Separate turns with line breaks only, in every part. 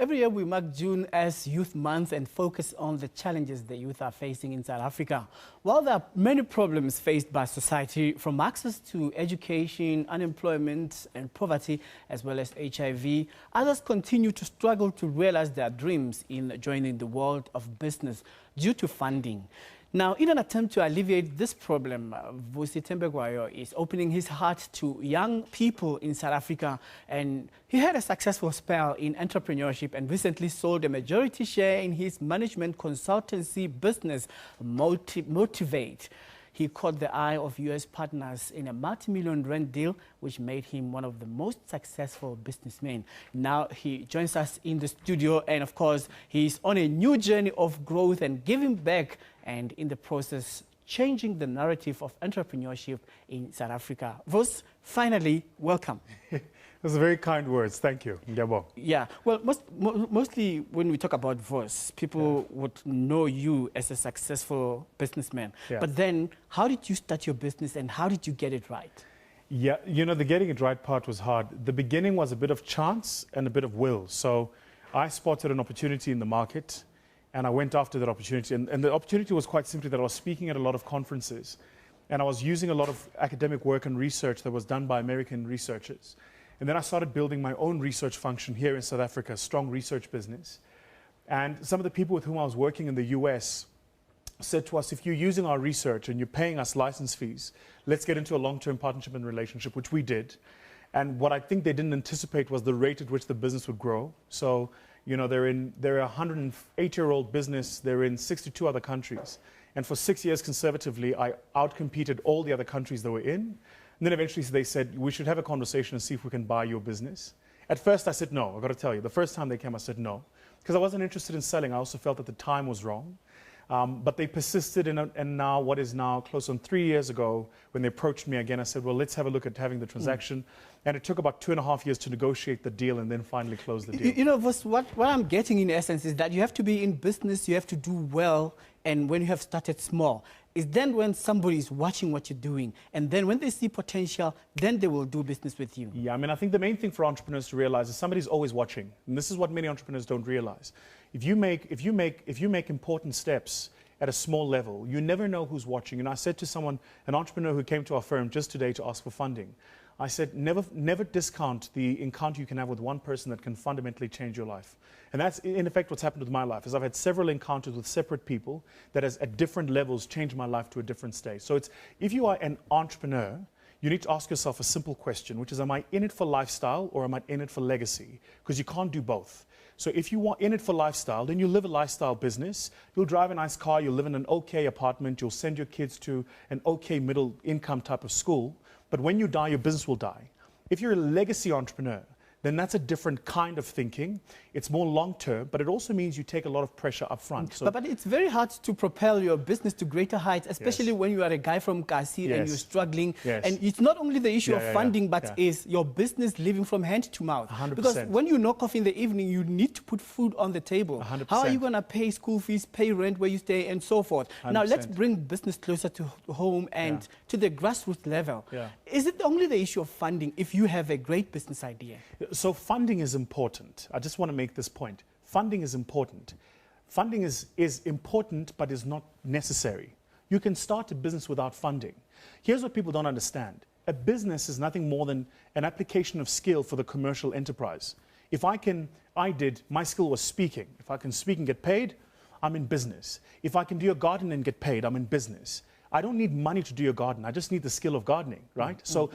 Every year we mark June as Youth Month and focus on the challenges the youth are facing in South Africa. While there are many problems faced by society, from access to education, unemployment and poverty, as well as HIV, others continue to struggle to realize their dreams in joining the world of business due to funding. Now, in an attempt to alleviate this problem, Vusi Thembekwayo is opening his heart to young people in South Africa, and he had a successful spell in entrepreneurship and recently sold a majority share in his management consultancy business, Motivate. He caught the eye of US partners in a multi-million rand deal, which made him one of the most successful businessmen. Now he joins us in the studio, and of course, he's on a new journey of growth and giving back, and in the process, changing the narrative of entrepreneurship in South Africa. Vos, finally, welcome.
Those are very kind words. Thank you. Ngiyabonga.
Yeah. Well, mostly when we talk about Vos, people would know you as a successful businessman.
Yeah.
But then, how did you start your business and how did you get it right?
Yeah, you know, the getting it right part was hard. The beginning was a bit of chance and a bit of will. So I spotted an opportunity in the market and I went after that opportunity. And the opportunity was quite simply that I was speaking at a lot of conferences and I was using a lot of academic work and research that was done by American researchers. And then I started building my own research function here in South Africa, a strong research business. And some of the people with whom I was working in the US said to us, if you're using our research and you're paying us license fees, let's get into a long-term partnership and relationship, which we did. And what I think they didn't anticipate was the rate at which the business would grow. So, you know, they're a 108-year-old business. They're in 62 other countries. And for 6 years consecutively, I outcompeted all the other countries that we're in. And then eventually they said, we should have a conversation and see if we can buy your business. At first I said no, I've got to tell you. The first time they came, I said no. Because I wasn't interested in selling. I also felt that the time was wrong. But they persisted, and now, what is now close on 3 years ago, when they approached me again, I said, well, let's have a look at having the transaction. And it took about 2.5 years to negotiate the deal and then finally close the deal.
You know, what I'm getting in essence is that you have to be in business, you have to do well, and when you have started small, is then when somebody is watching what you're doing, and then when they see potential, then they will do business with you.
Yeah, I mean, I think the main thing for entrepreneurs to realize is somebody's always watching, and this is what many entrepreneurs don't realize. If you make important steps at a small level, you never know who's watching. And I said to someone, an entrepreneur who came to our firm just today to ask for funding, I said, never discount the encounter you can have with one person that can fundamentally change your life. And that's, in effect, what's happened with my life, is I've had several encounters with separate people that has, at different levels, changed my life to a different stage. So if you are an entrepreneur, you need to ask yourself a simple question, which is, am I in it for lifestyle or am I in it for legacy? Because you can't do both. So if you are in it for lifestyle, then you live a lifestyle business. You'll drive a nice car, you'll live in an okay apartment, you'll send your kids to an okay middle income type of school. But when you die, your business will die. If you're a legacy entrepreneur, then that's a different kind of thinking. It's more long-term, but it also means you take a lot of pressure up front. So
but it's very hard to propel your business to greater heights, especially when you are a guy from Kasi and you're struggling. And it's not only the issue of funding, but is your business living from hand to mouth.
100%.
Because when you knock off in the evening, you need to put food on the table.
100%.
How are you going to pay school fees, pay rent where you stay, and so forth?
100%.
Now, let's bring business closer to home and to the grassroots level. Is it only the issue of funding if you have a great business idea?
So funding is important. I just want to make this point. Funding is important. Funding is important, but is not necessary. You can start a business without funding. Here's what people don't understand. A business is nothing more than an application of skill for the commercial enterprise. My skill was speaking. If I can speak and get paid, I'm in business. If I can do a garden and get paid, I'm in business. I don't need money to do your garden. I just need the skill of gardening, right? So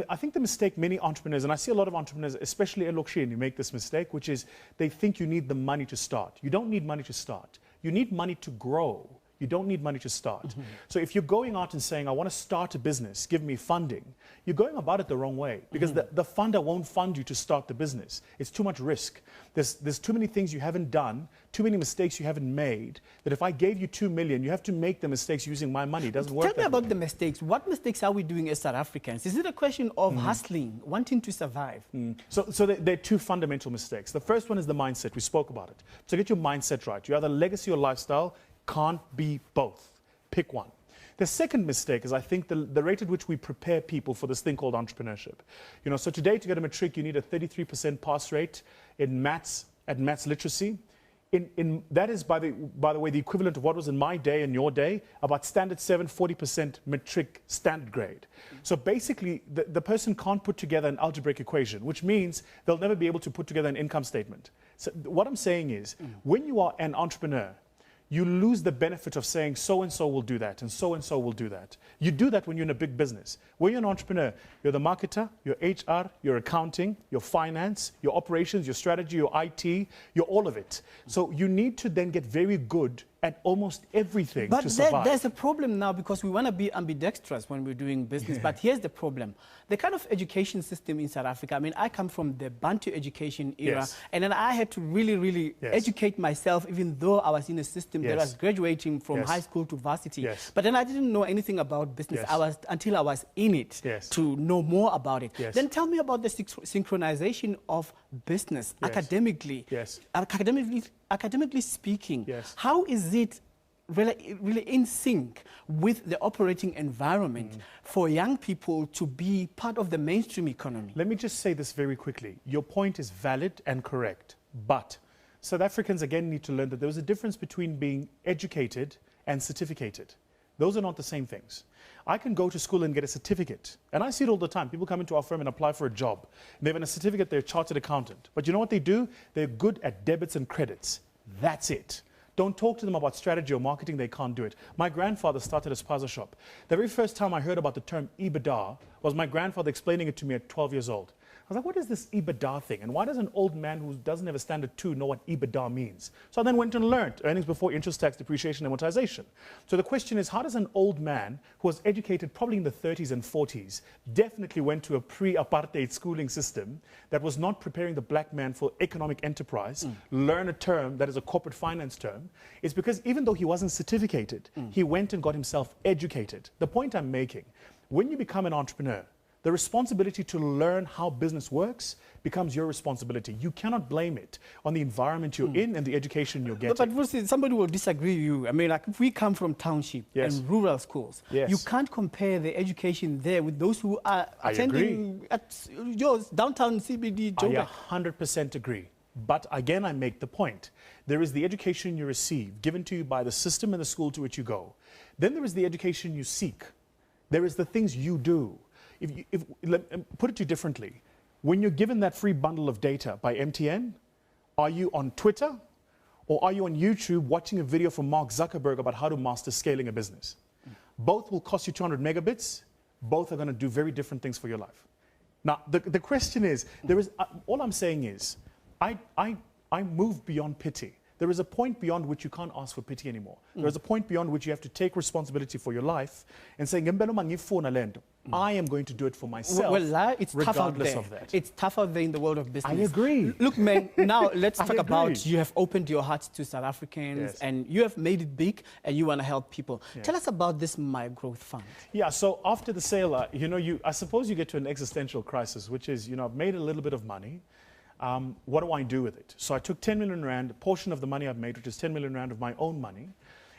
I think the mistake many entrepreneurs, and I see a lot of entrepreneurs, especially in Lokshin, you make this mistake, which is they think you need the money to start. You don't need money to start. You need money to grow. You don't need money to start. So if you're going out and saying, I want to start a business, give me funding, you're going about it the wrong way, because the funder won't fund you to start the business. It's too much risk. There's too many things you haven't done, too many mistakes you haven't made, that if I gave you 2 million, you have to make the mistakes using my money. It doesn't work.
Tell me about the mistakes. What mistakes are we doing as South Africans? Is it a question of hustling, wanting to survive?
So there are two fundamental mistakes. The first one is the mindset. We spoke about it. So get your mindset right. You're either legacy or lifestyle. Can't be both. Pick one. The second mistake is, I think, the rate at which we prepare people for this thing called entrepreneurship. You know, so today to get a matric, you need a 33% pass rate in maths at maths literacy. That is, by the way, the equivalent of what was in my day and your day, about standard 7, 40% matric standard grade. So basically, the person can't put together an algebraic equation, which means they'll never be able to put together an income statement. So what I'm saying is, when you are an entrepreneur, you lose the benefit of saying so-and-so will do that and so-and-so will do that. You do that when you're in a big business. When you're an entrepreneur, you're the marketer, your HR, your accounting, your finance, your operations, your strategy, your IT, you're all of it. So you need to then get very good at almost everything to survive.
But there's a problem now because we want to be ambidextrous when we're doing business. Yeah. But here's the problem. The kind of education system in South Africa, I mean, I come from the Bantu education era, yes. And then I had to really yes. educate myself, even though I was in a system yes. that was graduating from yes. high school to varsity. Yes. But then I didn't know anything about business yes. until I was in it yes. to know more about it. Yes. Then tell me about the synchronization of business yes. academically. Yes. Academically speaking, yes. how is it really in sync with the operating environment for young people to be part of the mainstream economy?
Let me just say this very quickly. Your point is valid and correct, but South Africans again need to learn that there is a difference between being educated and certificated. Those are not the same things. I can go to school and get a certificate, and I see it all the time. People come into our firm and apply for a job. They have a certificate, they're a chartered accountant. But you know what they do? They're good at debits and credits. That's it. Don't talk to them about strategy or marketing, they can't do it. My grandfather started a spaza shop. The very first time I heard about the term EBITDA was my grandfather explaining it to me at 12 years old. I was like, what is this EBITDA thing? And why does an old man who doesn't have a standard 2 know what EBITDA means? So I then went and learned earnings before interest, tax, depreciation, amortization. So the question is, how does an old man who was educated probably in the 30s and 40s, definitely went to a pre-apartheid schooling system that was not preparing the black man for economic enterprise, learn a term that is a corporate finance term? It's because even though he wasn't certificated, he went and got himself educated. The point I'm making, when you become an entrepreneur, the responsibility to learn how business works becomes your responsibility. You cannot blame it on the environment you're in and the education you're getting.
But Vusi, somebody will disagree with you. I mean, like if we come from township yes. and rural schools, yes. you can't compare the education there with those who are attending at yours, downtown CBD. Joburg.
I 100% agree. But again, I make the point. There is the education you receive, given to you by the system and the school to which you go. Then there is the education you seek. There is the things you do. Put it to you differently, when you're given that free bundle of data by MTN, are you on Twitter or are you on YouTube watching a video from Mark Zuckerberg about how to master scaling a business? Both will cost you 200 megabits. Both are going to do very different things for your life. Now, the question is, all I'm saying is, I move beyond pity. There is a point beyond which you can't ask for pity anymore. There is a point beyond which you have to take responsibility for your life and say, I am going to do it for myself,
it's regardless
of that.
It's tough out there in the world of business.
I agree.
Look, man, now let's talk about you have opened your heart to South Africans yes. and you have made it big and you want to help people. Yes. Tell us about this My Growth Fund. Yeah,
so after the sale, I suppose you get to an existential crisis, which is, I've made a little bit of money. What do I do with it? So I took 10 million rand, a portion of the money I've made, which is 10 million rand of my own money,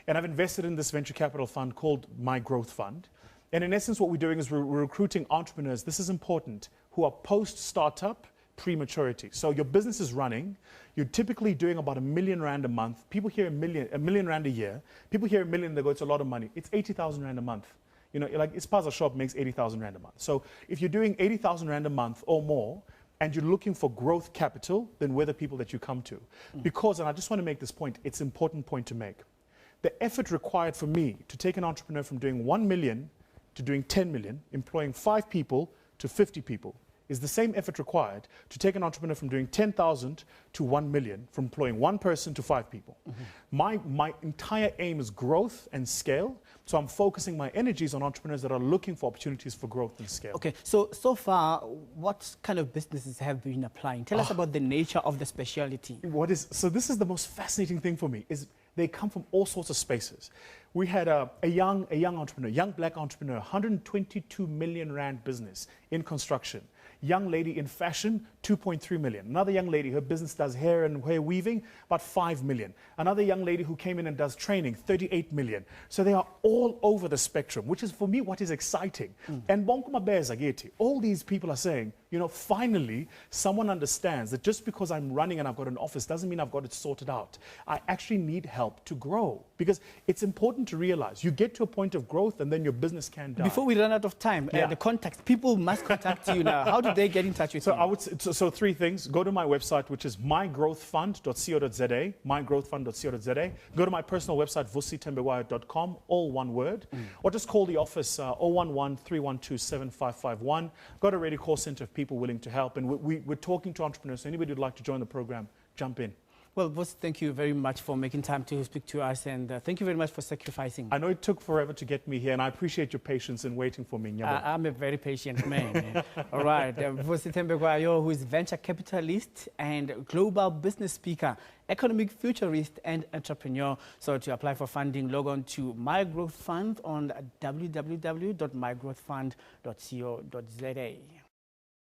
and I've invested in this venture capital fund called My Growth Fund. And in essence, what we're doing is we're recruiting entrepreneurs, this is important, who are post-startup, pre-maturity. So your business is running, you're typically doing about R1 million a month. People hear a million rand a year. People hear a million, they go, it's a lot of money. It's 80,000 rand a month. Like Ispaza shop makes 80,000 rand a month. So if you're doing 80,000 rand a month or more, and you're looking for growth capital, then we're the people that you come to. Because, and I just want to make this point, it's an important point to make. The effort required for me to take an entrepreneur from doing 1 million to doing 10 million, employing 5 people to 50 people, is the same effort required to take an entrepreneur from doing 10,000 to 1 million, from employing 1 person to 5 people. My entire aim is growth and scale. So I'm focusing my energies on entrepreneurs that are looking for opportunities for growth and scale.
Okay, so far, what kind of businesses have been applying? Tell us about the nature of the specialty.
So this is the most fascinating thing for me, is they come from all sorts of spaces. We had a young entrepreneur, young black entrepreneur, 122 million rand business in construction. Young lady in fashion, 2.3 million. Another young lady, her business does hair and hair weaving, about 5 million. Another young lady who came in and does training, 38 million. So they are all over the spectrum, which is for me what is exciting. And Bonkuma Bears Ageti, all these people are saying, you know, finally, someone understands that just because I'm running and I've got an office doesn't mean I've got it sorted out. I actually need help to grow, because it's important to realize you get to a point of growth and then your business can die.
Before we run out of time, the contact, people must contact you now. How do they get in touch with you?
I would say, so three things. Go to my website, which is mygrowthfund.co.za, mygrowthfund.co.za. Go to my personal website, vusithembekwayo.com, all one word. Or just call the office 011-312-7551. Got a ready call center of people willing to help. And we're talking to entrepreneurs. So anybody who'd like to join the program, jump in.
Well, Vusi, thank you very much for making time to speak to us, and thank you very much for sacrificing.
I know it took forever to get me here, and I appreciate your patience in waiting for me.
I'm a very patient man. All right, Vusi Thembekwayo, who is venture capitalist and global business speaker, economic futurist and entrepreneur. So to apply for funding, log on to My Growth Fund on www.mygrowthfund.co.za.